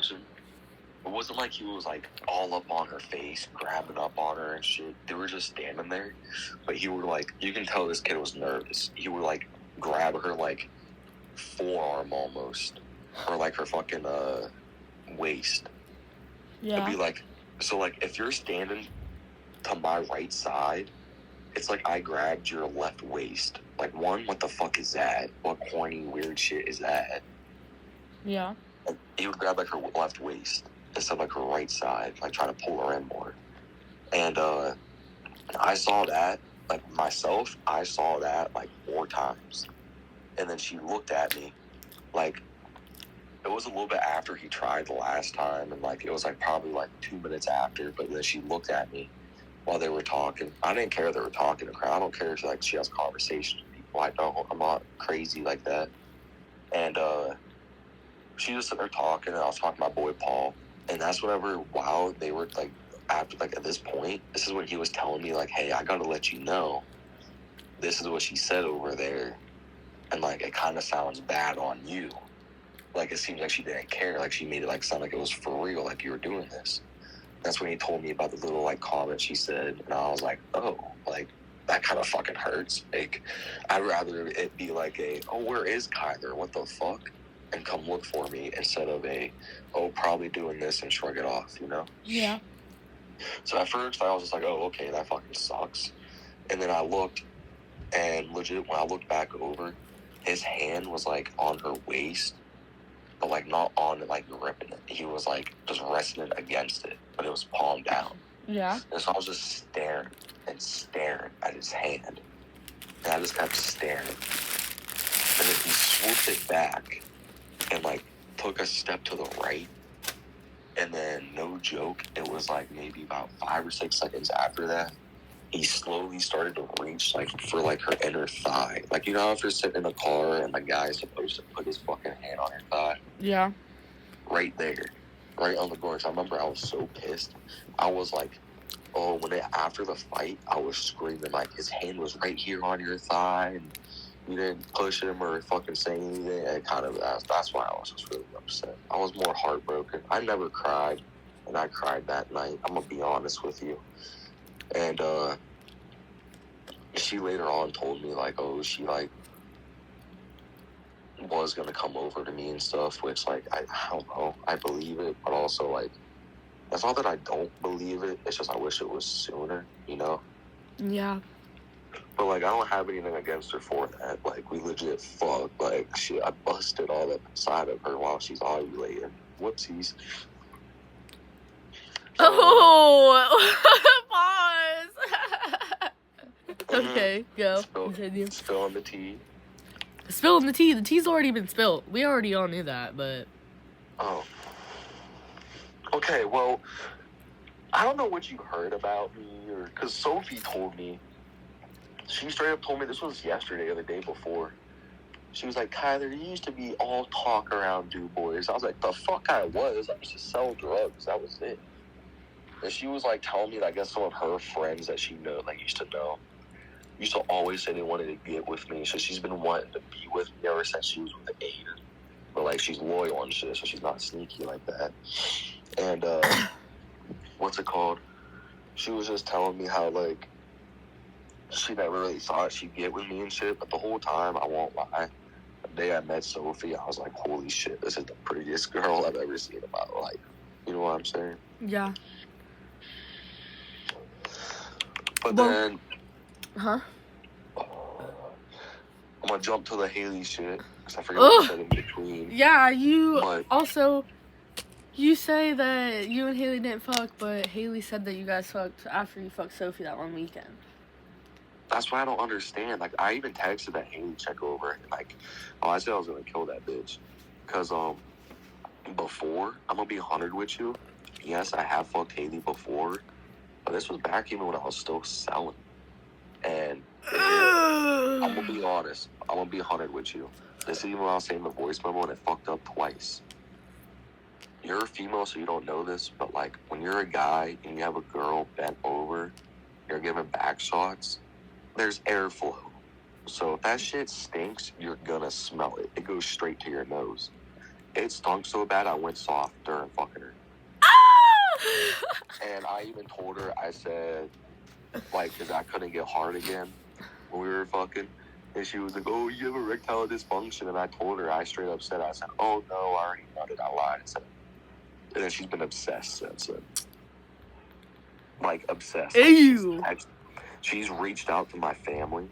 watching, it wasn't like he was like all up on her face, grabbing up on her and shit. They were just standing there, but he would like, you can tell this kid was nervous. He would like grab her like forearm almost, or like her fucking waist. Yeah. It'd be like, so like if you're standing to my right side, it's like I grabbed your left waist. Like, one, what the fuck is that? What corny, weird shit is that? Yeah. Like, he would grab like her left waist instead of like her right side, like trying to pull her in more. And I saw that, like myself, I saw that like 4 times. And then she looked at me, like, it was a little bit after he tried the last time, and like it was like probably like 2 minutes after, but then she looked at me while they were talking. I didn't care they were talking to her. I don't care if like she has conversations with people. I don't. I'm not crazy like that. And she just sitting there talking, and I was talking to my boy Paul, and that's whenever while they were like after like at this point, this is when he was telling me like, hey, I gotta let you know, this is what she said over there, and like it kind of sounds bad on you. Like it seems like she didn't care. Like she made it like sound like it was for real. Like you were doing this. That's when he told me about the little like comment she said, and I was like, oh, like that kind of fucking hurts. Like I'd rather it be like a, oh, where is Kyler? What the fuck? And come look for me instead of a, oh, probably doing this and shrug it off, you know? Yeah. So at first I was just like, oh, okay, that fucking sucks. And then I looked, and legit when I looked back over, his hand was like on her waist, but like not on it, like gripping it. He was like just resting it against it, but it was palm down. Yeah. And so I was just staring and staring at his hand. And I just kept staring. And then he swooped it back and like took a step to the right. And then, no joke, it was like maybe about 5 or 6 seconds after that, he slowly started to reach like for like her inner thigh. Like, you know how if you're sitting in a car and the guy's supposed to put his fucking hand on your thigh? Yeah. Right there. Right on the gorge. I remember I was so pissed. I was like, oh, after the fight, I was screaming like his hand was right here on your thigh, and you didn't push him or fucking say anything. It kind of, that's why I was just really upset. I was more heartbroken. I never cried, and I cried that night. I'm gonna be honest with you. And she later on told me like, oh, she like was gonna come over to me and stuff, which like I don't know, I believe it, but also like it's not that I don't believe it, it's just I wish it was sooner, you know? Yeah. But like I don't have anything against her for that. Like we legit fucked. Like shit, I busted all that inside of her while she's ovulating. Whoopsies. Oh, pause. Okay, go. Continue. Spilling the tea. Spilling the tea. The tea's already been spilled. We already all knew that, but. Oh. Okay, well, I don't know what you heard about me, or because Sophie told me. She straight up told me, this was yesterday or the day before. She was like, Kyler, you used to be all talk around Du Bois. I was like, the fuck I was. I used to sell drugs. That was it. And she was like telling me that I guess some of her friends that she know, like used to always say they wanted to get with me. So she's been wanting to be with me ever since she was with Aiden. But like she's loyal and shit, so she's not sneaky like that. And what's it called? She was just telling me how like she never really thought she'd get with me and shit, but the whole time, I won't lie, the day I met Sophie, I was like, holy shit, this is the prettiest girl I've ever seen in my life. You know what I'm saying? Yeah. But then... Huh? I'm gonna jump to the Haley shit, because I forgot what you said in between. Yeah, you say that you and Haley didn't fuck, but Haley said that you guys fucked after you fucked Sophie that one weekend. That's what I don't understand. Like, I even texted that Haley check over, and like, I said I was gonna kill that bitch. Because, before, I'm gonna be 100 with you. Yes, I have fucked Haley before, but this was back even when I was still selling. And I'm gonna be honest. I'm gonna be 100 with you. This is even when I was saying the voice memo, and it fucked up twice. You're a female, so you don't know this, but like, when you're a guy and you have a girl bent over, you're giving back shots, there's airflow. So if that shit stinks, you're gonna smell it. It goes straight to your nose. It stunk so bad I went soft during fucking her. And I even told her, I said, like, because I couldn't get hard again when we were fucking. And she was like, oh, you have erectile dysfunction. And I told her, I straight up said, I said, oh, no, I already nutted. I lied. I said, and then she's been obsessed since then. Like, obsessed. Ew. Like, she's reached out to my family.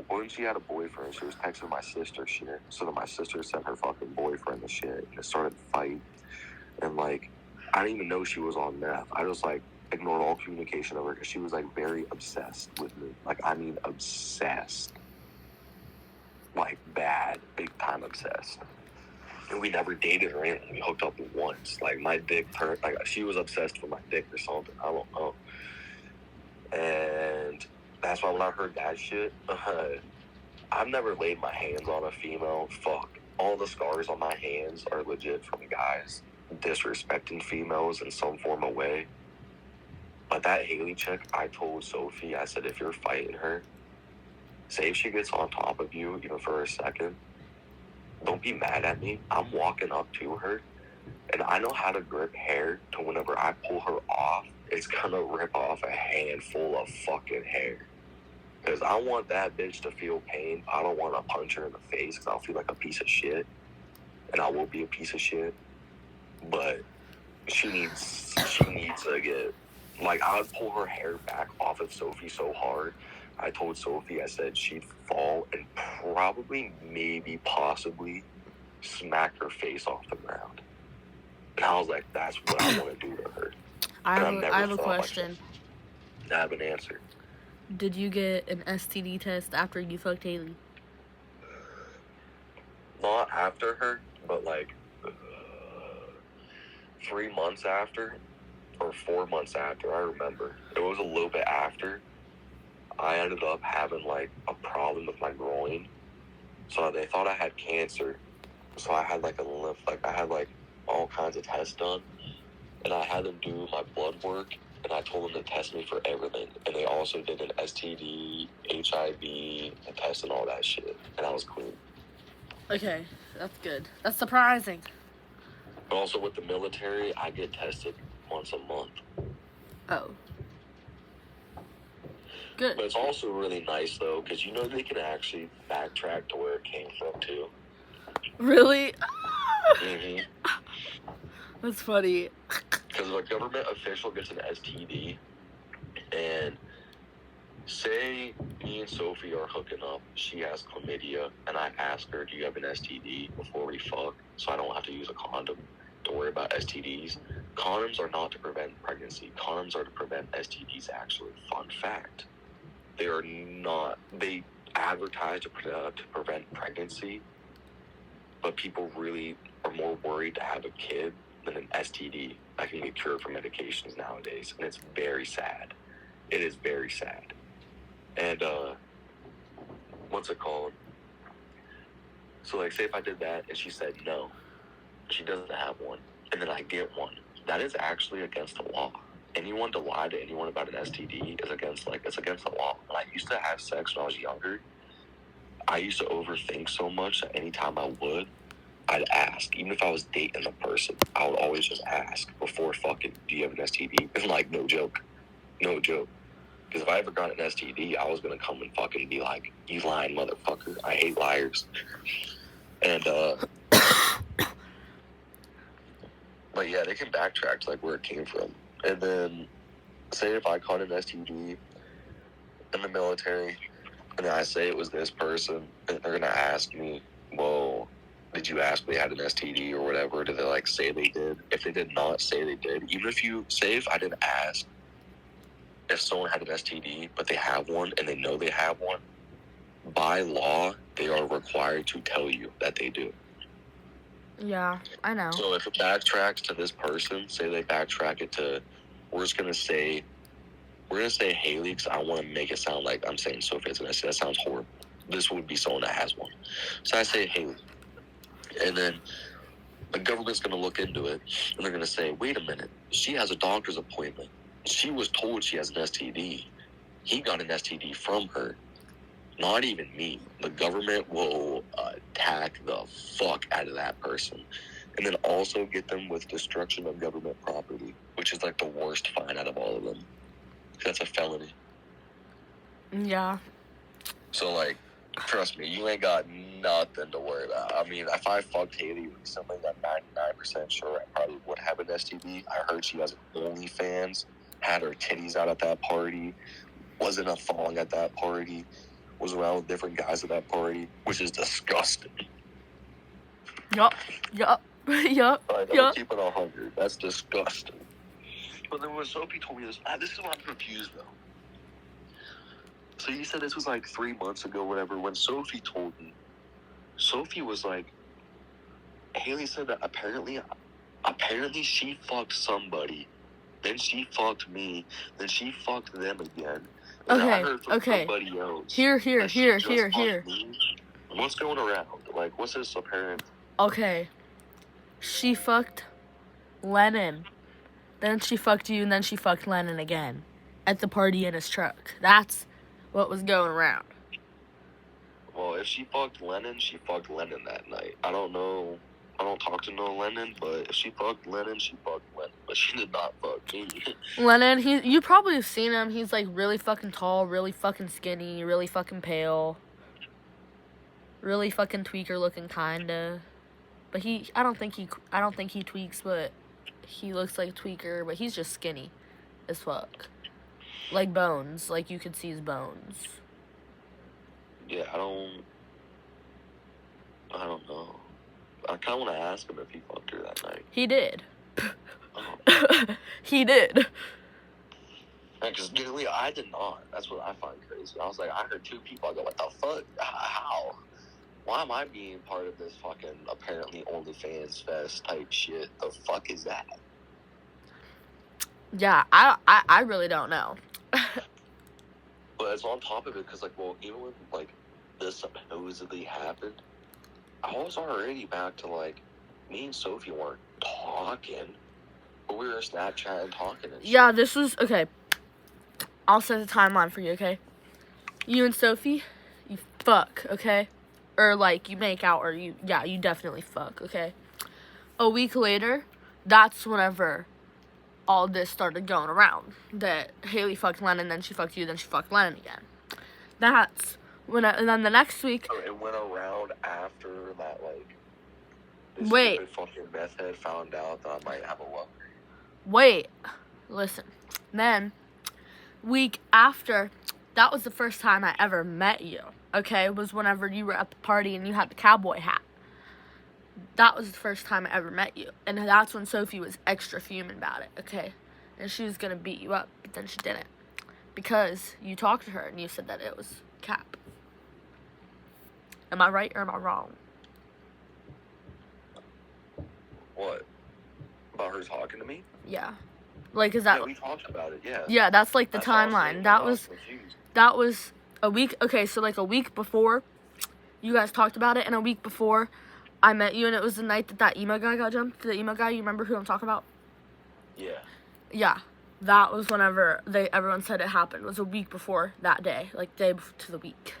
When she had a boyfriend, she was texting my sister shit. So then my sister sent her fucking boyfriend the shit. And it started a fight. And, like, I didn't even know she was on meth. I just, like, ignored all communication of her because she was, like, very obsessed with me. Like, I mean, obsessed. Like, bad, big time obsessed. And we never dated or anything. We hooked up once. Like, my dick turned, like, she was obsessed with my dick or something. I don't know. And that's why when I heard that shit, I've never laid my hands on a female. Fuck. All the scars on my hands are legit from guys disrespecting females in some form of way. But that Haley chick, I told Sophie, I said, if you're fighting her, say if she gets on top of you, even for a second, don't be mad at me. I'm walking up to her, and I know how to grip hair to whenever I pull her off, it's gonna rip off a handful of fucking hair. Because I want that bitch to feel pain. I don't want to punch her in the face because I'll feel like a piece of shit. And I will be a piece of shit. But she needs to get, like, I would pull her hair back off of Sophie so hard. I told Sophie, I said she'd fall and probably, maybe, possibly smack her face off the ground. And I was like, that's what I want to do to her. I have a question. I have an answer. Did you get an STD test after you fucked Haley? Not after her, but like 3 months after, or 4 months after, I remember. It was a little bit after. I ended up having like a problem with my groin. So they thought I had cancer. So I had like I had like all kinds of tests done. And I had them do my blood work. And I told them to test me for everything. And they also did an STD, HIV, test and all that shit. And I was clean. Okay, that's good. That's surprising. But also with the military, I get tested once a month. Oh. Good. But it's also really nice, though, because you know they can actually backtrack to where it came from, too. Really? Mm-hmm. That's funny. Because if a government official gets an STD, and say me and Sophie are hooking up, she has chlamydia, and I ask her, do you have an STD before we fuck, so I don't have to use a condom to worry about STDs. Condoms are not to prevent pregnancy. Condoms are to prevent STDs, actually. Fun fact. They are not, they advertise to prevent pregnancy, but people really are more worried to have a kid than an STD that can get cured from medications nowadays. And it's very sad. It is very sad. And, what's it called? So, like, say if I did that and she said no, she doesn't have one, and then I get one, that is actually against the law. Anyone to lie to anyone about an STD is against the law. When I used to have sex when I was younger, I used to overthink so much that anytime I would, I'd ask. Even if I was dating the person, I would always just ask before fucking, do you have an STD? And like, no joke. No joke. Because if I ever got an STD, I was going to come and fucking be like, you lying motherfucker. I hate liars. And, but yeah, they can backtrack to like where it came from. And then, say if I caught an STD in the military, and I say it was this person, and they're going to ask me, well, did you ask if they had an STD or whatever? Did they like say they did? If they did not say they did, even if you say if I didn't ask if someone had an STD, but they have one and they know they have one, by law, they are required to tell you that they do. Yeah, I know. So if it backtracks to this person, say they backtrack it to, we're going to say Haley, because I want to make it sound like I'm saying Sophie has an STD. That sounds horrible. This would be someone that has one. So I say Haley. And then the government's going to look into it, and they're going to say, wait a minute, she has a doctor's appointment. She was told she has an STD. He got an STD from her. Not even me. The government will attack the fuck out of that person. And then also get them with destruction of government property, which is like the worst fine out of all of them. That's a felony. Yeah. So, like, trust me, you ain't got nothing to worry about. I mean, if I fucked Haley recently, I'm 99% sure I probably would have an STD. I heard she has OnlyFans, had her titties out at that party, wasn't a thong at that party, was around with different guys at that party, which is disgusting. Yup. Like, I'm keeping 100. That's disgusting. But then when Sophie told me this is why I'm confused, though. So you said this was like 3 months ago, whatever. When Sophie told me, Sophie was like, Haley said that apparently she fucked somebody, then she fucked me, then she fucked them again. And I heard from somebody else. Here. What's going around? Like, what's this apparent? Okay. She fucked Lennon. Then she fucked you, and then she fucked Lennon again. At the party in his truck. That's what was going around. Well, if she fucked Lennon, she fucked Lennon that night. I don't know. I don't talk to no Lennon, but if she fucked Lennon, she fucked Lennon. But she did not fuck me. Lennon, you probably have seen him. He's like really fucking tall, really fucking skinny, really fucking pale. Really fucking tweaker looking kinda. But I don't think he tweaks, but he looks like a tweaker, but he's just skinny as fuck. Like bones, like you could see his bones. Yeah, I don't know. I kind of want to ask him if he fucked her that night. He did. Oh. He did. Because I did not. That's what I find crazy. I was like, I heard 2 people. I go, what the fuck? How? Why am I being part of this fucking apparently OnlyFans fest type shit? The fuck is that? Yeah, I really don't know. But it's on top of it, because, like, well, even when, like, this supposedly happened, I was already back to, like, me and Sophie weren't talking, but we were Snapchatting talking and shit. Yeah, this was, okay, I'll set the timeline for you, okay? You and Sophie, you fuck, okay? Or, like, you make out, or you definitely fuck, okay? A week later, that's whenever all this started going around. That Haley fucked Lennon, then she fucked you, then she fucked Lennon again. That's when, and then the next week... So it went around after that, like... This Wait. stupid fucking meth head found out that I might have a lover. Wait. Listen. Then, week after, that was the first time I ever met you, okay? Was whenever you were at the party and you had the cowboy hat. That was the first time I ever met you. And that's when Sophie was extra fuming about it, okay? And she was going to beat you up, but then she didn't. Because you talked to her and you said that it was cap. Am I right or am I wrong? What? About her talking to me? Yeah. Like, is that... Yeah, we talked about it, yeah. Yeah, that's like the timeline. That was a week... Okay, so like a week before you guys talked about it, and a week before I met you, and it was the night that emo guy got jumped. The emo guy, you remember who I'm talking about? Yeah. Yeah. That was whenever everyone said it happened. It was a week before that day. Like, day to the week.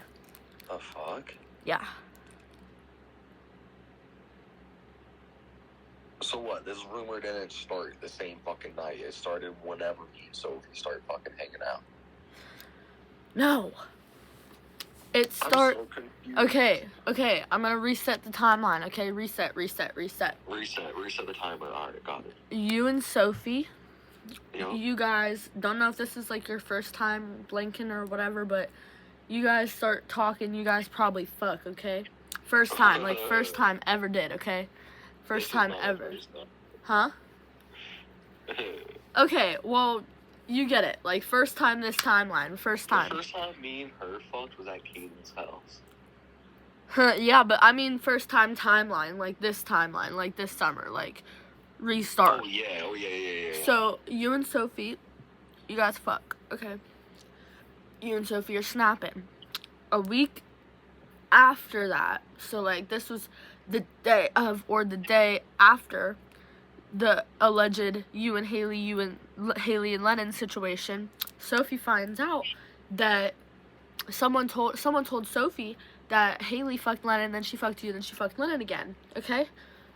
The fuck? Yeah. So what? This rumor didn't start the same fucking night. It started whenever me and Sophie started fucking hanging out. No. I'm so confused. Okay. I'm gonna reset the timeline. Okay, reset. Reset the timer. Alright, got it. You and Sophie, Yep. you guys, don't know if this is like your first time blinking or whatever, but you guys start talking. You guys probably fuck. Okay, first time ever did. Okay, first time ever. Huh? Okay, well, you get it. Like, first time this timeline. First time. The first time me and her fucked was at Caden's house. Yeah, but I mean first time timeline. Like, this timeline. Like, this summer. Like, restart. Oh, yeah. So, you and Sophie, you guys fuck. Okay. You and Sophie are snapping. A week after that, so, like, this was the day of, or the day after the alleged you and Haley and Lennon situation, Sophie finds out that someone told Sophie that Haley fucked Lennon, then she fucked you, then she fucked Lennon again, okay?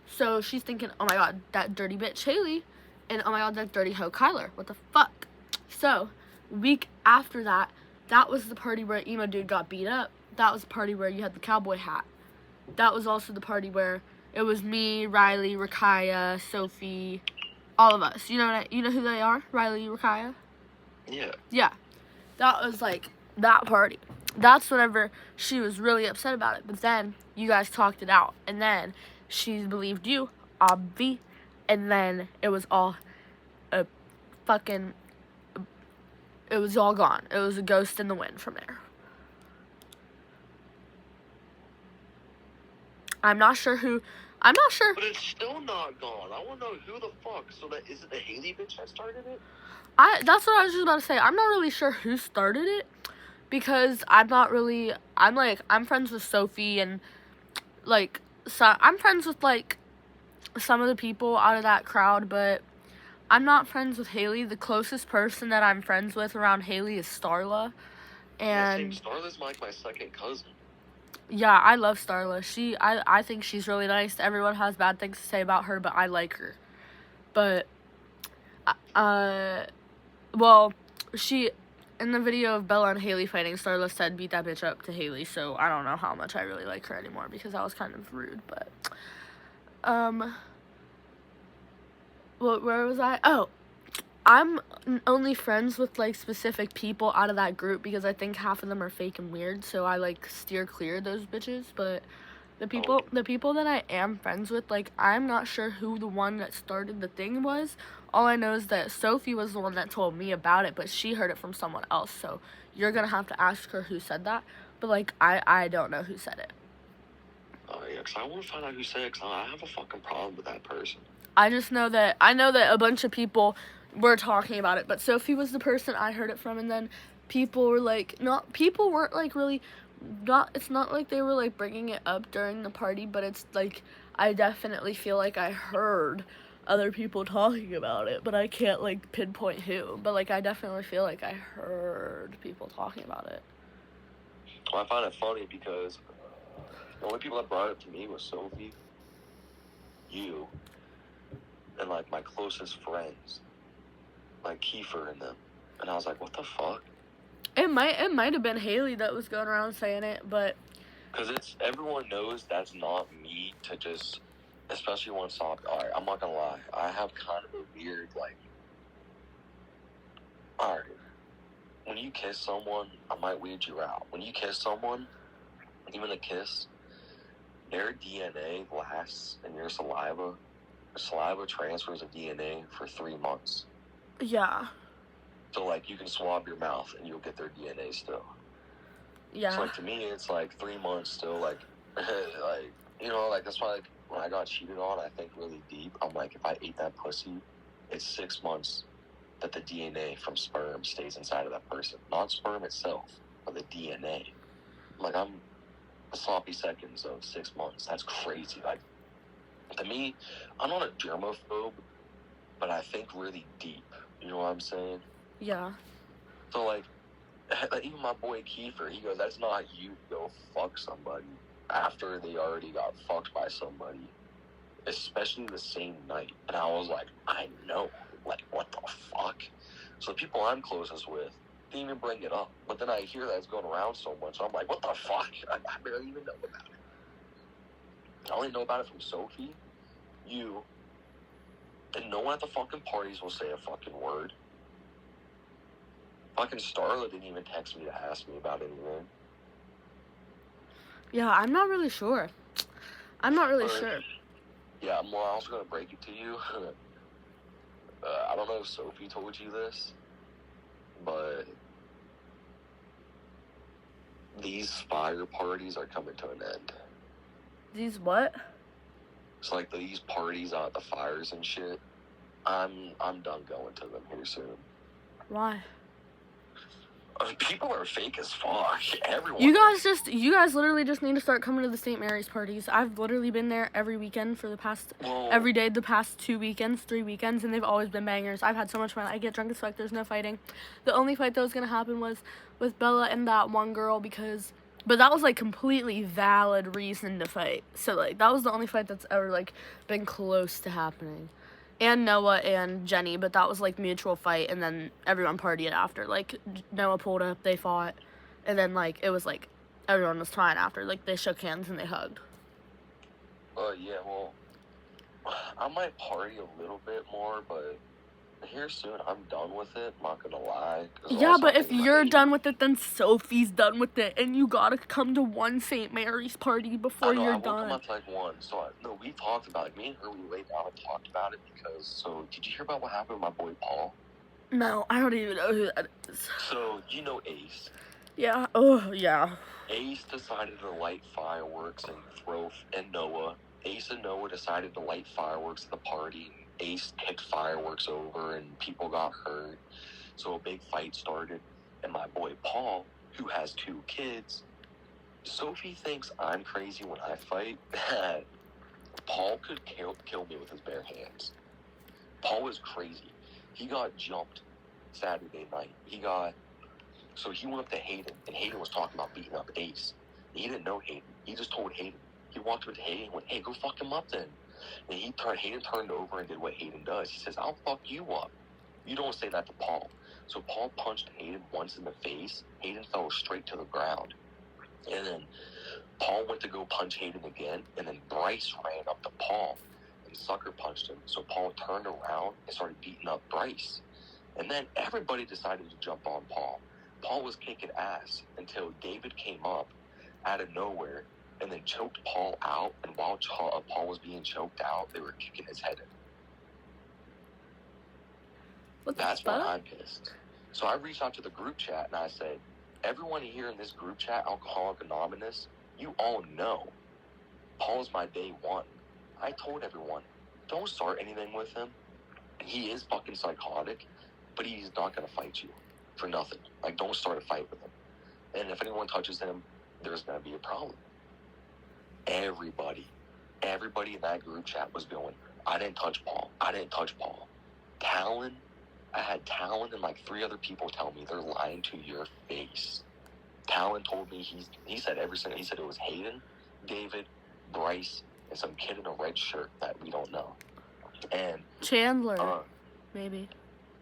So she's thinking, oh my god, that dirty bitch Haley, and oh my god, that dirty hoe Kyler, what the fuck? So, week after that, that was the party where emo dude got beat up. That was the party where you had the cowboy hat. That was also the party where it was me, Riley, Rakaya, Sophie, all of us. You know who they are? Riley, Rakaya? Yeah. Yeah. That was like that party. That's whenever she was really upset about it. But then you guys talked it out. And then she believed you, obvi. And then it was all a fucking... It was all gone. It was a ghost in the wind from there. I'm not sure. But it's still not gone. I want to know who the fuck. So that is it the Haley bitch that started it? That's what I was just about to say. I'm not really sure who started it because I'm friends with Sophie and like I'm friends with like some of the people out of that crowd, but I'm not friends with Haley. The closest person that I'm friends with around Haley is Starla. And Starla's like my second cousin. Yeah, I love Starla. I think she's really nice. Everyone has bad things to say about her, but I like her. But, she, in the video of Bella and Haley fighting, Starla said, beat that bitch up to Haley, so I don't know how much I really like her anymore, because that was kind of rude, but, where was I? Oh, I'm only friends with, like, specific people out of that group because I think half of them are fake and weird, so I, like, steer clear of those bitches, but the people that I am friends with, like, I'm not sure who the one that started the thing was. All I know is that Sophie was the one that told me about it, but she heard it from someone else, so you're gonna have to ask her who said that, but, like, I don't know who said it. Oh, yeah, because I want to find out who said it, because I have a fucking problem with that person. I just know that a bunch of people were talking about it, but Sophie was the person I heard it from, and then people were like, it's not like they were like bringing it up during the party, but it's like I definitely feel like I heard other people talking about it, but I can't like pinpoint who, but like I definitely feel like I heard people talking about it. Well, I find it funny because the only people that brought it to me was Sophie, you, and like my closest friends, like Kiefer and them, and I was like, what the fuck? It might have been Haley that was going around saying it, but because everyone knows that's not me to just, especially when it's all right. I'm not gonna lie, I have kind of a weird like, all right, when you kiss someone, I might weird you out. When you kiss someone, even a kiss, their DNA lasts in your saliva. The saliva transfers of DNA for 3 months. Yeah. So, like, you can swab your mouth and you'll get their DNA still. Yeah. So, like, to me, it's, like, 3 months still, like, like, you know, like, that's why, like, when I got cheated on, I think really deep. I'm like, if I ate that pussy, it's 6 months that the DNA from sperm stays inside of that person. Not sperm itself, but the DNA. Like, I'm a sloppy seconds of 6 months. That's crazy. Like, to me, I'm not a germaphobe, but I think really deep. You know what I'm saying? Yeah. So, like, even my boy Kiefer, he goes, that's not you go fuck somebody after they already got fucked by somebody, especially the same night. And I was like, I know. Like, what the fuck? So the people I'm closest with didn't even bring it up. But then I hear that it's going around so much, so I'm like, what the fuck? I barely even know about it. I only know about it from Sophie, you, and no one at the fucking parties will say a fucking word. Fucking Starla didn't even text me to ask me about anything. Yeah, I'm not really sure. Sure. Yeah, I'm also going to break it to you. I don't know if Sophie told you this, but these fire parties are coming to an end. These what? So, like, these parties out at the fires and shit, I'm done going to them here soon. Why? People are fake as fuck. Everyone. You guys literally just need to start coming to the St. Mary's parties. I've literally been there every weekend for every day the past 3 weekends, and they've always been bangers. I've had so much fun. I get drunk as fuck. There's no fighting. The only fight that was gonna happen was with Bella and that one girl because But that was, like, completely valid reason to fight. So, like, that was the only fight that's ever, like, been close to happening. And Noah and Jenny, but that was, like, mutual fight, and then everyone partied after. Like, Noah pulled up, they fought, and then, like, it was, like, everyone was fine after. Like, they shook hands and they hugged. Yeah, well, I might party a little bit more, but here soon, I'm done with it, not gonna lie. Yeah, but if you're done with it, then Sophie's done with it, and you gotta come to one St. Mary's party before you're done. I won't come up to, like, one. So, no, we talked about it. Me and her, we laid down and talked about it because, so, did you hear about what happened with my boy Paul? No, I don't even know who that is. So, you know Ace? Yeah, oh, yeah. Ace decided to light fireworks and Noah. Ace and Noah decided to light fireworks at the party. Ace kicked fireworks over and people got hurt. So a big fight started. And my boy Paul, who has 2 kids, Sophie thinks I'm crazy when I fight. Paul could kill me with his bare hands. Paul was crazy. He got jumped Saturday night. So he went up to Hayden, and Hayden was talking about beating up Ace. He didn't know Hayden. He just told Hayden. He walked up to Hayden and went, "Hey, go fuck him up then." And Hayden turned over and did what Hayden does. He says, "I'll fuck you up." You don't say that to Paul. So Paul punched Hayden once in the face. Hayden fell straight to the ground. And then Paul went to go punch Hayden again, and then Bryce ran up to Paul and sucker punched him. So Paul turned around and started beating up Bryce. And then everybody decided to jump on Paul. Paul was kicking ass until David came up out of nowhere and then choked Paul out. And while Paul was being choked out, they were kicking his head in. That's why I'm pissed. So I reached out to the group chat and I said, everyone here in this group chat, Alcoholic Anonymous, you all know Paul's my day one. I told everyone, don't start anything with him. He is fucking psychotic, but he's not going to fight you for nothing. Like, don't start a fight with him. And if anyone touches him, there's going to be a problem. Everybody in that group chat was going, I didn't touch Paul. Talon, I had Talon and like 3 other people tell me they're lying to your face. Talon told me he said he said it was Hayden, David, Bryce, and some kid in a red shirt that we don't know. And Chandler, maybe.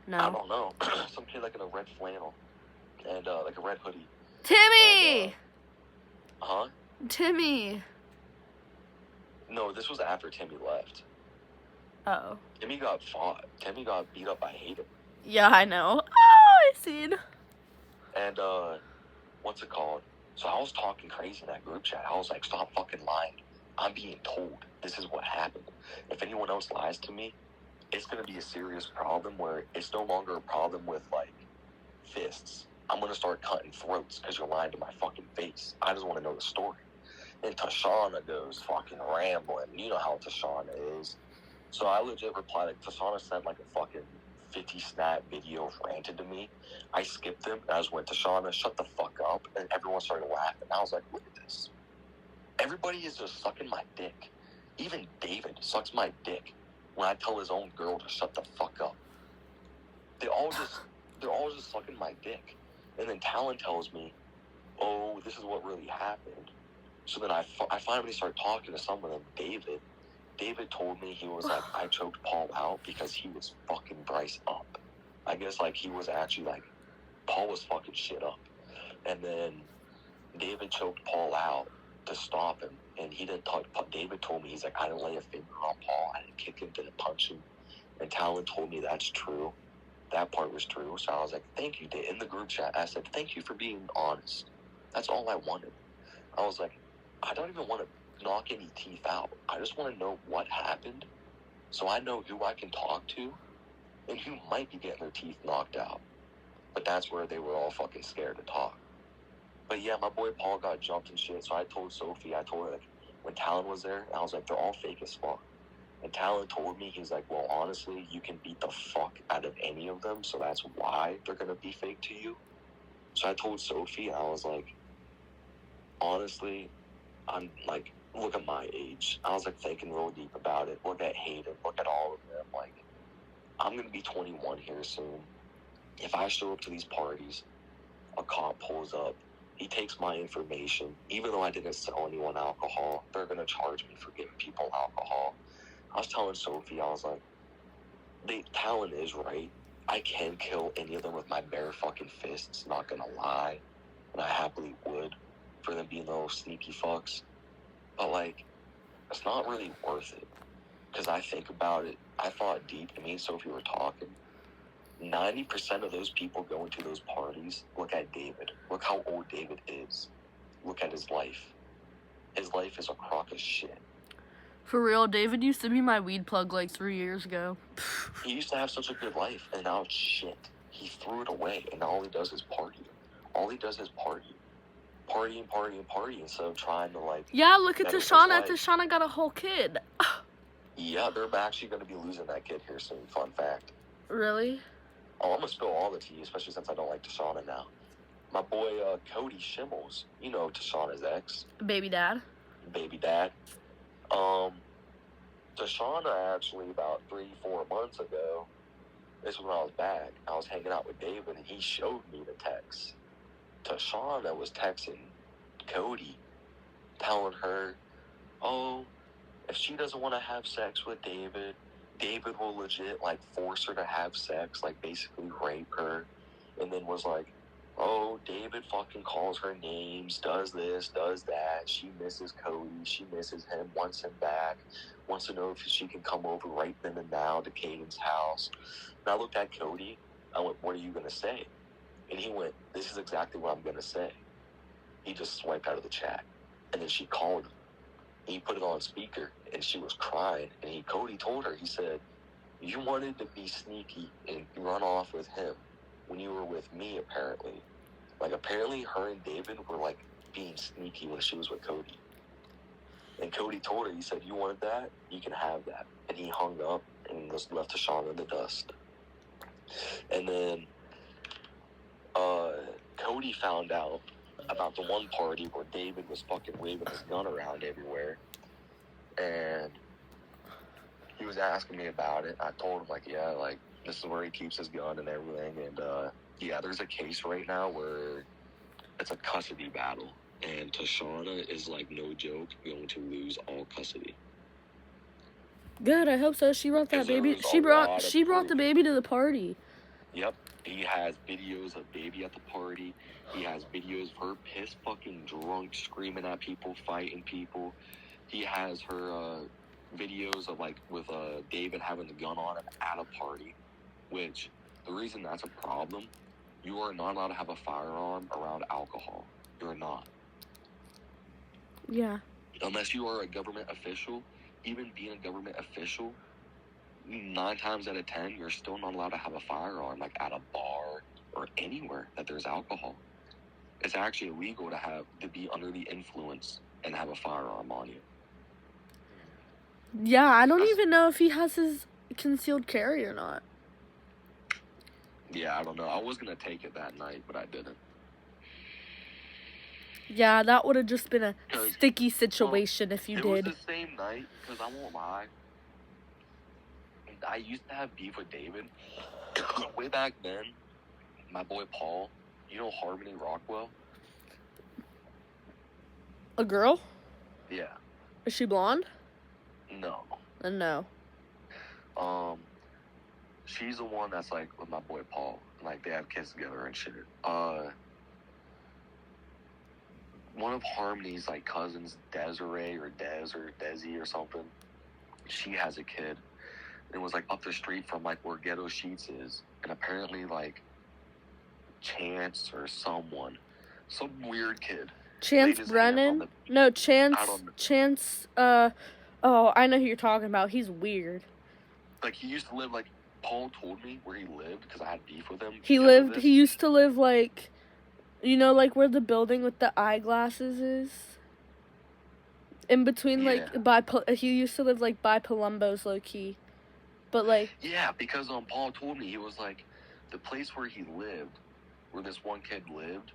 No. I don't know. Some kid like in a red flannel and like a red hoodie. Timmy! And, Timmy. No, this was after Timmy left. Oh. Timmy got beat up by Hayden. Yeah, I know. Oh, I seen. And, what's it called? So I was talking crazy in that group chat. I was like, stop fucking lying. I'm being told this is what happened. If anyone else lies to me, it's going to be a serious problem where it's no longer a problem with, like, fists. I'm going to start cutting throats because you're lying to my fucking face. I just want to know the story. And Tashana goes fucking rambling. You know how Tashana is. So I legit replied, like, Tashana sent, like, a fucking 50-snap video ranted to me. I skipped them, and I just went, Tashana, shut the fuck up. And everyone started laughing. I was like, look at this. Everybody is just sucking my dick. Even David sucks my dick when I tell his own girl to shut the fuck up. They're all just sucking my dick. And then Talon tells me, oh, this is what really happened. So then I finally started talking to some of them. David told me, he was like, I choked Paul out because he was fucking Bryce up. I guess, like, he was actually, like, Paul was fucking shit up. And then David choked Paul out to stop him. And he didn't touch. David told me, he's like, I didn't lay a finger on Paul. I didn't kick him, didn't punch him. And Talon told me that's true. That part was true. So I was like, thank you, Dave. In the group chat, I said, thank you for being honest. That's all I wanted. I was like, I don't even want to knock any teeth out. I just want to know what happened so I know who I can talk to and who might be getting their teeth knocked out. But that's where they were all fucking scared to talk. But yeah, my boy Paul got jumped and shit, so I told Sophie, I told her, like, when Talon was there, I was like, they're all fake as fuck. And Talon told me, he's like, well, honestly, you can beat the fuck out of any of them, so that's why they're gonna be fake to you. So I told Sophie, I was like, honestly, I'm like, look at my age. I was like thinking real deep about it. Look at Hayden, look at all of them. Like, I'm gonna be 21 here soon. If I show up to these parties, a cop pulls up He takes my information. Even though I didn't sell anyone alcohol, they're going to charge me for giving people alcohol. I was telling Sophie, I was like, Talon is right. I can kill any of them with my bare fucking fists, not gonna lie. And I happily would, for them being little sneaky fucks. But, like, it's not really worth it. Because I think about it, I thought deep, and me and Sophie were talking. 90% of those people going to those parties, look at David. Look how old David is. Look at his life. His life is a crock of shit. For real, David used to be my weed plug like 3 years ago. He used to have such a good life, and now it's shit. He threw it away, and now all he does is party. All he does is party. Party, instead of trying to, like... Yeah, look at better his Tashana. life. Tashana got a whole kid. Yeah, they're actually going to be losing that kid here soon. Fun fact. Really? Oh, I'm going to spill all the tea, especially since I don't like Tashana now. My boy, Cody Schimmels. You know Tashana's ex. Baby dad. Baby dad. Tashana actually about 3-4 months ago, this was when I was back, I was hanging out with David and he showed me the text. Tashana was texting Cody, telling her, oh, if she doesn't want to have sex with David, David will legit, like, force her to have sex, like, basically rape her, and then was like, oh, David fucking calls her names, does this, does that, she misses Cody, she misses him, wants him back, wants to know if she can come over right then and now to Caden's house. And I looked at Cody, I went, what are you going to say? And he went, this is exactly what I'm going to say. He just swiped out of the chat. And then she called him. He put it on speaker, and she was crying. And Cody told her, he said, you wanted to be sneaky and run off with him when you were with me, apparently. Like, apparently her and David were, like, being sneaky when she was with Cody. And Cody told her, he said, you wanted that? You can have that. And he hung up and just left Tashana in the dust. And then Cody found out about the one party where David was fucking waving his gun around everywhere. And he was asking me about it. I told him, like, yeah, like, this is where he keeps his gun and everything. And, yeah, there's a case right now where it's a custody battle. And Tashana is, like, no joke, going to lose all custody. Good, I hope so. She brought that baby. She brought the baby to the party. Yep. He has videos of baby at the party. He has videos of her pissed fucking drunk, screaming at people, fighting people. He has her videos of, like, with David having the gun on him at a party. Which, the reason that's a problem, you are not allowed to have a firearm around alcohol. You're not. Yeah. Unless you are a government official, even being a government official, 9 times out of 10, you're still not allowed to have a firearm, like at a bar or anywhere that there's alcohol. It's actually illegal to be under the influence and have a firearm on you. Yeah, I don't even know if he has his concealed carry or not. Yeah, I don't know. I was going to take it that night, but I didn't. Yeah, that would have just been a sticky situation if you did. It was the same night, because I won't lie. I used to have beef with David. Way back then, my boy Paul, you know Harmony Rockwell? A girl? Yeah. Is she blonde? No. No. She's the one that's, like, with my boy Paul. Like, they have kids together and shit. One of Harmony's, like, cousins, Desiree or Des or Desi or something, she has a kid. And it was, like, up the street from, like, where Ghetto Sheets is. And apparently, like, Chance or some weird kid. Chance Brennan? No, Chance, oh, I know who you're talking about. He's weird. Like, he used to live, like, Paul told me where he lived, because I had beef with him. He used to live, like, you know, like, where the building with the eyeglasses is? In between, like, he used to live, like, by Palumbo's, low-key. But, like... Yeah, because, Paul told me, he was, like, the place where he lived, where this one kid lived,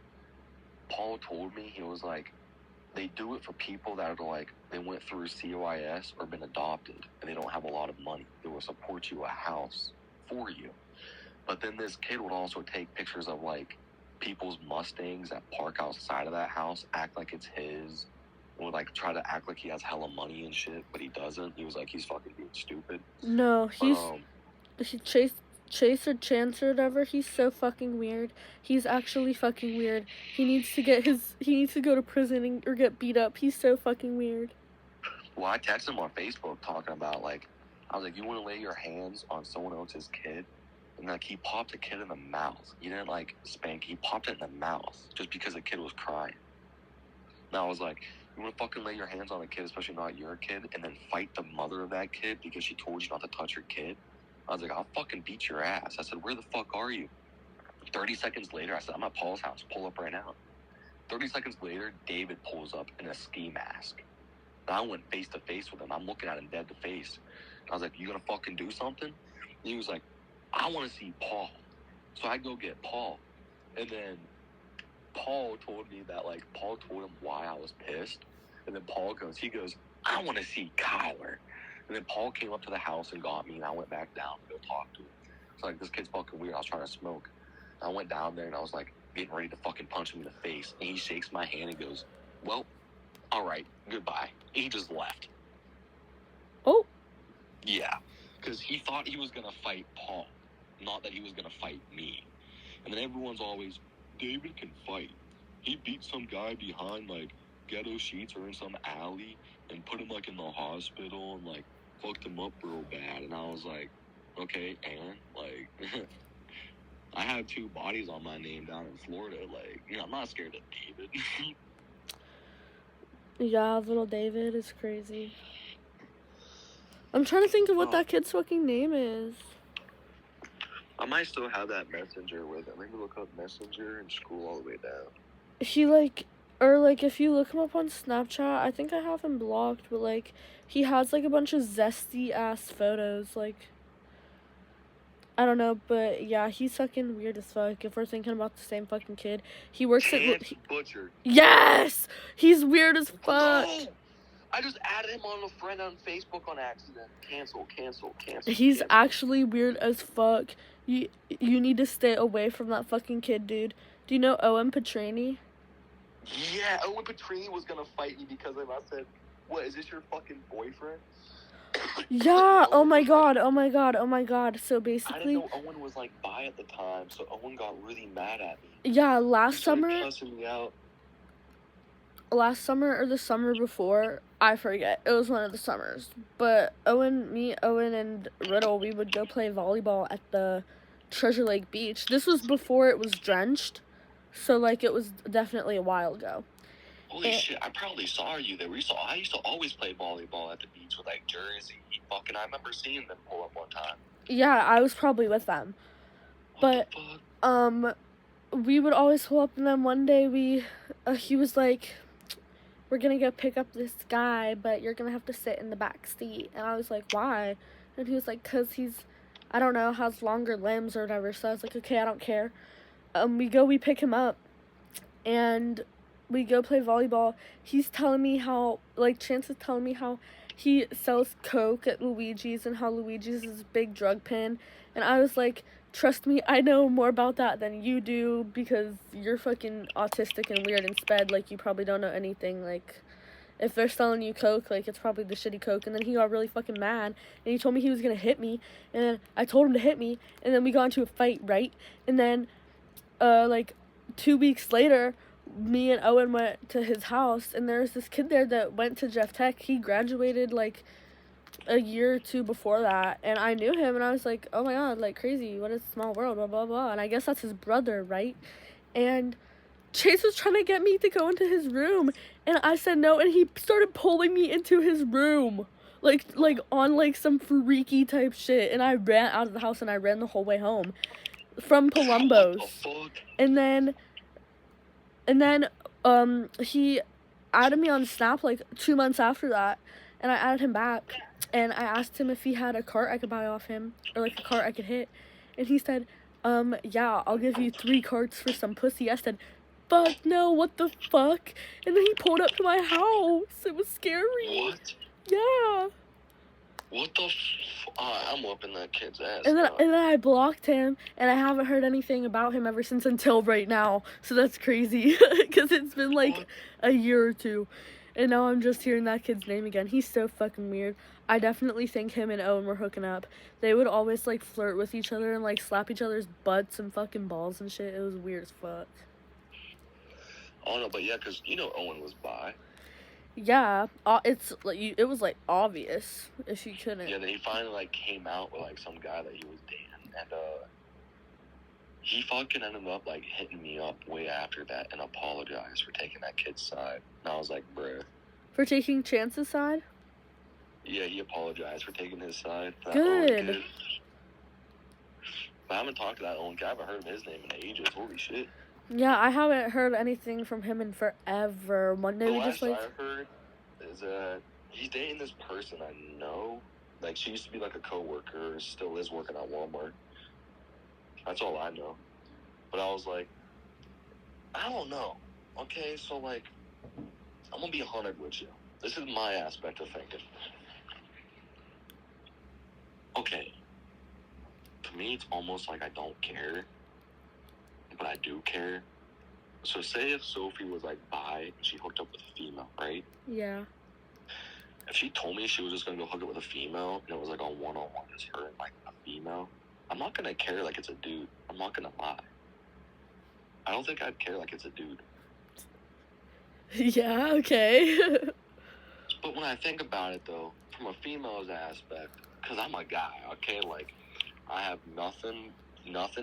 Paul told me, he was, like, they do it for people that are, like, they went through COIS or been adopted, and they don't have a lot of money. They will support you a house for you. But then this kid would also take pictures of, like, people's Mustangs that park outside of that house act like it's his, or like try to act like he has hella money and shit, but he doesn't. He was like, he's fucking being stupid. No, But, Chase or Chance or whatever, he's so fucking weird. He's actually fucking weird. He needs to go to prison or get beat up. He's so fucking weird. well, I texted him on Facebook talking about, like, I was like, you want to lay your hands on someone else's kid? And, like, he popped a kid in the mouth. He didn't, like, spank. He popped it in the mouth just because the kid was crying. And I was like, you want to fucking lay your hands on a kid, especially not your kid, and then fight the mother of that kid because she told you not to touch your kid? I was like, I'll fucking beat your ass. I said, where the fuck are you? 30 seconds later, I said, I'm at Paul's house. Pull up right now. 30 seconds later, David pulls up in a ski mask. And I went face to face with him. I'm looking at him dead to face. I was like, you gonna fucking do something? And he was like, I want to see Paul. So I go get Paul. And then Paul told me that, like, Paul told him why I was pissed. And then Paul goes, I want to see Kyler. And then Paul came up to the house and got me, and I went back down to go talk to him. It's like, this kid's fucking weird. I was trying to smoke. I went down there, and I was, like, getting ready to fucking punch him in the face. And he shakes my hand and goes, well, all right, goodbye. And he just left. Oh. Yeah, because he thought he was going to fight Paul, not that he was going to fight me. And then everyone's always, David can fight. He beat some guy behind, like, ghetto sheets or in some alley and put him, like, in the hospital and, like, fucked him up real bad. And I was like, okay, and, like, I have 2 bodies on my name down in Florida. Like, you know, I'm not scared of David. Yeah, little David is crazy. I'm trying to think of what that kid's fucking name is. I might still have that Messenger with him. Maybe look up Messenger and scroll all the way down. He, like, or, like, if you look him up on Snapchat, I think I have him blocked, but, like, he has, like, a bunch of zesty-ass photos, like, I don't know, but, yeah, he's fucking weird as fuck, if we're thinking about the same fucking kid. He works at... Butcher. Yes! He's weird as fuck! No! I just added him on a friend on Facebook on accident. Cancel. He's actually weird as fuck. You need to stay away from that fucking kid, dude. Do you know Owen Petrini? Yeah, Owen Petrini was gonna fight me because of him. I said, what, is this your fucking boyfriend? Yeah, oh my god. So basically... I didn't know Owen was, like, bi at the time, so Owen got really mad at me. Yeah, last summer... cussing me out. Last summer or the summer before, I forget. It was one of the summers. But Owen, and Riddle, we would go play volleyball at the Treasure Lake Beach. This was before it was drenched, so, like, it was definitely a while ago. Holy shit, I probably saw you there. I used to always play volleyball at the beach with, like, Jersey. Fucking, I remember seeing them pull up one time. Yeah, I was probably with them. What the fuck? We would always pull up, and then one day he was like, we're gonna go pick up this guy, but you're gonna have to sit in the back seat. And I was like, why? And he was like, cause he's, I don't know, has longer limbs or whatever. So I was like, okay, I don't care. We pick him up, and we go play volleyball. He's telling me how, like, Chance is telling me how he sells coke at Luigi's and how Luigi's is his big drug pen. And I was like, trust me, I know more about that than you do because you're fucking autistic and weird and sped. Like, you probably don't know anything. Like, if they're selling you coke, like, it's probably the shitty coke. And then he got really fucking mad, and he told me he was gonna hit me. And then I told him to hit me, and then we got into a fight, right? And then, like, 2 weeks later, me and Owen went to his house, and there was this kid there that went to Jeff Tech. He graduated, like, a year or 2 before that, and I knew him, and I was like, oh my god, like, crazy, what a small world, blah, blah, blah, and I guess that's his brother, right? And Chase was trying to get me to go into his room, and I said no, and he started pulling me into his room, like, on, like, some freaky type shit, and I ran out of the house, and I ran the whole way home from Palumbo's. What the fuck? And then, he added me on Snap, like, 2 months after that, and I added him back, and I asked him if he had a cart I could buy off him, or, like, a cart I could hit, and he said, yeah, I'll give you 3 carts for some pussy. I said, fuck no, what the fuck? And then he pulled up to my house. It was scary. What? Yeah. What the I'm whooping that kid's ass. And now. then I blocked him, and I haven't heard anything about him ever since until right now. So that's crazy, because it's been like What? a year or two, and now I'm just hearing that kid's name again. He's so fucking weird. I definitely think him and Owen were hooking up. They would always like flirt with each other and like slap each other's butts and fucking balls and shit. It was weird as fuck. I don't know, but yeah, because you know Owen was bi. Yeah, it's like it was like obvious if you couldn't. Yeah, then he finally like came out with like some guy that he was dating, and he fucking ended up like hitting me up way after that and apologized for taking that kid's side. And I was like, bruh. For taking Chance's side? Yeah, he apologized for taking his side. For that Good. Owen kid. But I haven't talked to that Owen kid. I haven't heard his name in ages. Holy shit. Yeah, I haven't heard anything from him in forever. One day The we just last like. I heard is he's dating this person I know. Like, she used to be like a coworker, still is working at Walmart. That's all I know. But I was like, I don't know. Okay, so like, I'm gonna be 100 with you. This is my aspect of thinking. Okay. To me, it's almost like I don't care, but I do care. So say if Sophie was like bi and she hooked up with a female, right? Yeah. If she told me she was just gonna go hook up with a female and it was like a one-on-one, just her and like a female, I'm not gonna care like it's a dude. I'm not gonna lie. I don't think I'd care like it's a dude. Yeah, okay. But when I think about it though, from a female's aspect, because I'm a guy, okay, like I have nothing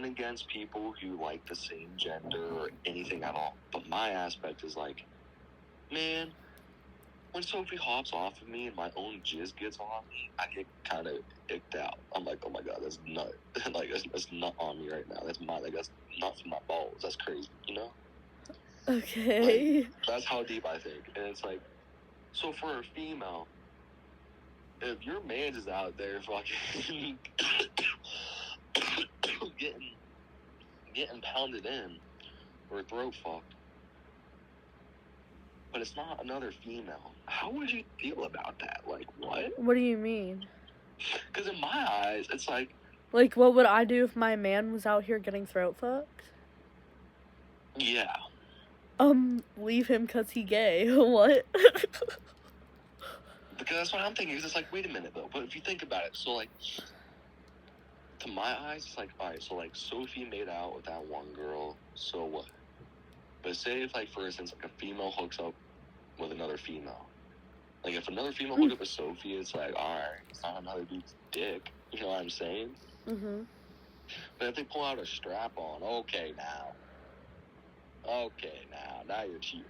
against people who like the same gender or anything at all. But my aspect is like, man, when Sophie hops off of me and my own jizz gets on me, I get kind of icked out. I'm like, oh my god, that's nut. Like, that's nut on me right now. That's nuts in my balls. That's crazy, you know? Okay. Like, that's how deep I think. And it's like, so for a female, if your man is out there fucking getting pounded in or throat fucked, but it's not another female, how would you feel about that? Like, what? What do you mean? Because in my eyes, it's like... Like, what would I do if my man was out here getting throat fucked? Yeah. Leave him because he gay. What? Because that's what I'm thinking. It's like, wait a minute, though. But if you think about it, so, like, to my eyes, it's like, all right, so, like, Sophie made out with that one girl, so what? But say if, like, for instance, like, a female hooks up with another female. Like, if another female hooked up with Sophie, it's like, all right, it's not another dude's dick. You know what I'm saying? Mm-hmm. But if they pull out a strap-on, okay, now you're cheating.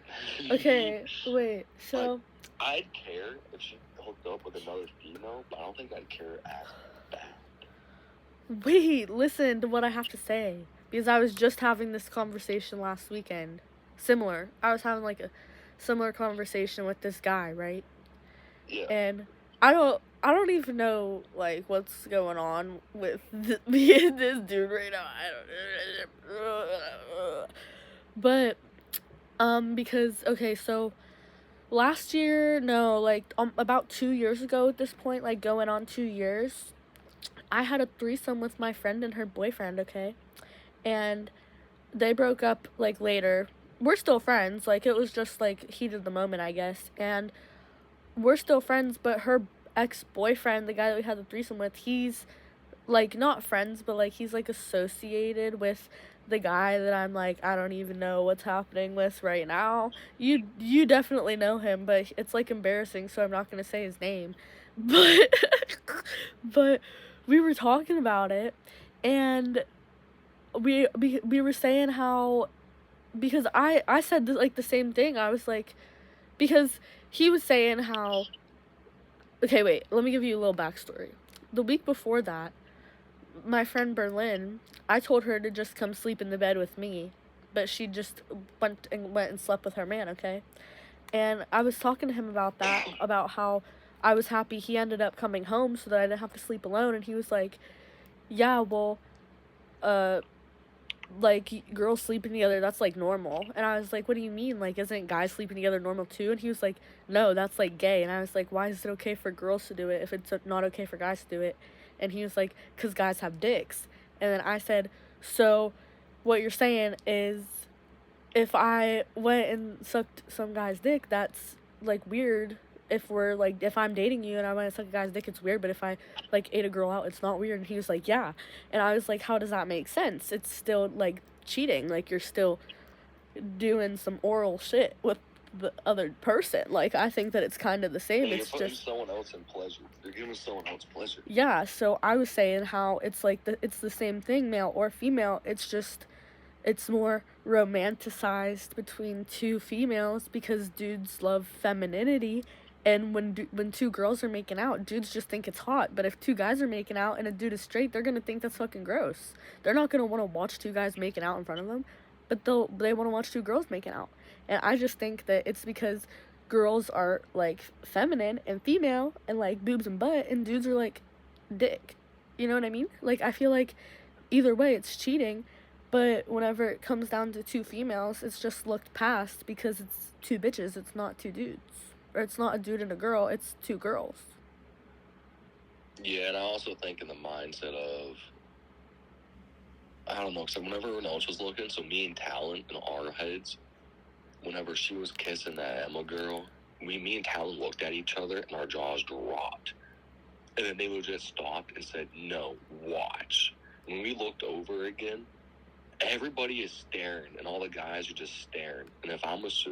Okay, wait, so... I'd care if she hooked up with another female, but I don't think I'd care as bad. Wait, listen to what I have to say. Because I was just having this conversation last weekend. Similar. I was having, like, a similar conversation with this guy, right? Yeah. And I don't even know, like, what's going on with me and this dude right now. I don't... But, because, okay, so... Last year, no, like, about 2 years ago at this point, like, going on 2 years, I had a threesome with my friend and her boyfriend, okay? And they broke up, like, later. We're still friends, like, it was just, like, heat of the moment, I guess. And we're still friends, but her ex-boyfriend, the guy that we had the threesome with, he's, like, not friends, but, like, he's, like, associated with the guy that I'm like, I don't even know what's happening with right now. You definitely know him, but it's like embarrassing, so I'm not gonna say his name. But we were talking about it, and we were saying how, because I said like the same thing. I was like, because he was saying how, okay, wait, let me give you a little backstory. The week before that, my friend Berlin, I told her to just come sleep in the bed with me, but she just went and slept with her man, okay? And I was talking to him about that, about how I was happy he ended up coming home so that I didn't have to sleep alone, and he was like, yeah, well, like, girls sleeping together, that's, like, normal. And I was like, what do you mean? Like, isn't guys sleeping together normal too? And he was like, no, that's, like, gay. And I was like, why is it okay for girls to do it if it's not okay for guys to do it? And he was like, because guys have dicks. And then I said, so what you're saying is if I went and sucked some guy's dick, that's, like, weird. If we're, like, if I'm dating you and I went and suck a guy's dick, it's weird. But if I, like, ate a girl out, it's not weird. And he was like, yeah. And I was like, how does that make sense? It's still, like, cheating. Like, you're still doing some oral shit with the other person. Like, I think that it's kind of the same. You're It's putting just, someone else in pleasure. You're giving someone else pleasure. yeah. So I was saying how it's like it's the same thing, male or female. It's just, it's more romanticized between two females because dudes love femininity. And when two girls are making out, dudes just think it's hot. But if two guys are making out and a dude is straight, they're gonna think that's fucking gross. They're not gonna want to watch two guys making out in front of them, but they want to watch two girls making out. And I just think that it's because girls are like feminine and female and like boobs and butt, and dudes are like dick. You know what I mean? Like, I feel like either way it's cheating, but whenever it comes down to two females, it's just looked past because it's two bitches, it's not two dudes. Or it's not a dude and a girl, it's two girls. Yeah, and I also think in the mindset of, I don't know, because whenever everyone else was looking, so me and Talon in our heads, whenever she was kissing that Emma girl, me and Talon looked at each other and our jaws dropped. And then they legit stopped and said, no, watch. When we looked over again, everybody is staring and all the guys are just staring. And if I'm a